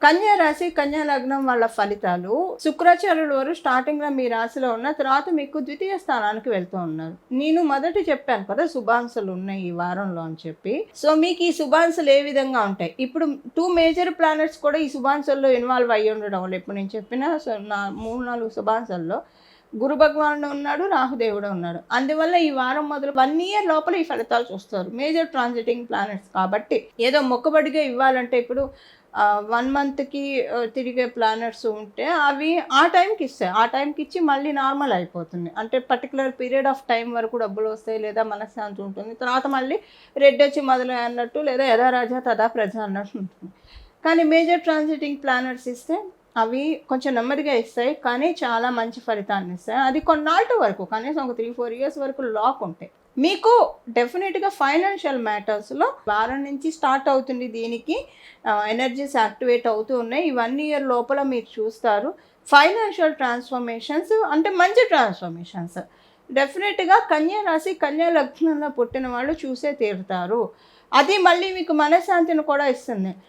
కన్యా రాశి, కన్యా లగ్నం వాళ్ళ ఫలితాలు శుక్రాచార్యులు వారు స్టార్టింగ్లో మీ రాశిలో ఉన్న తర్వాత మీకు ద్వితీయ స్థానానికి వెళ్తూ ఉన్నారు. నేను మొదట చెప్పాను కదా శుభాంశలు ఉన్నాయి ఈ వారంలో అని చెప్పి. సో మీకు ఈ శుభాంశలు ఏ విధంగా ఉంటాయి? ఇప్పుడు 2 మేజర్ ప్లానెట్స్ కూడా ఈ శుభాంశల్లో ఇన్వాల్వ్ అయ్యి ఉండడం వల్ల ఇప్పుడు నేను చెప్పిన 3-4 శుభాంశాల్లో గురు భగవానుడు ఉన్నాడు, రాహుదేవుడు ఉన్నాడు. అందువల్ల ఈ వారం మొదలు 1 ఇయర్ లోపల ఈ ఫలితాలు చూస్తారు. మేజర్ ట్రాన్సిటింగ్ ప్లానెట్స్ కాబట్టి ఏదో మొక్కబడిగా ఇవ్వాలంటే ఇప్పుడు 1 మంత్కి తిరిగే ప్లానెట్స్ ఉంటే అవి ఆ టైంకి ఇస్తాయి. ఆ టైంకి ఇచ్చి మళ్ళీ నార్మల్ అయిపోతుంది. అంటే పర్టికులర్ పీరియడ్ ఆఫ్ టైం వరకు డబ్బులు వస్తాయి, లేదా మనశ్శాంతి ఉంటుంది. తర్వాత మళ్ళీ రెడ్డొచ్చి మొదలై అన్నట్టు, లేదా యథా రాజా తదా ప్రజ అన్నట్టు ఉంటుంది. కానీ మేజర్ ట్రాన్సిటింగ్ ప్లానెట్స్ ఇస్తే అవి కొంచెం నెమ్మదిగా ఇస్తాయి, కానీ చాలా మంచి ఫలితాన్ని ఇస్తాయి. అది కొన్నాళ్ళ వరకు, కనీసం ఒక 3-4 ఇయర్స్ వరకు లాక్ ఉంటాయి. మీకు డెఫినెట్గా ఫైనాన్షియల్ మ్యాటర్స్లో వారం నుంచి స్టార్ట్ అవుతుంది. దీనికి ఎనర్జీస్ యాక్టివేట్ అవుతూ ఉన్నాయి. ఈ 1 ఇయర్ లోపల మీరు చూస్తారు ఫైనాన్షియల్ ట్రాన్స్ఫర్మేషన్స్, అంటే మంచి ట్రాన్స్ఫర్మేషన్స్. డెఫినెట్గా కన్యా రాశి, కన్యా లగ్నంలో పుట్టిన వాళ్ళు చూసే తీరుతారు. అది మళ్ళీ మీకు మనశ్శాంతిని కూడా ఇస్తుంది.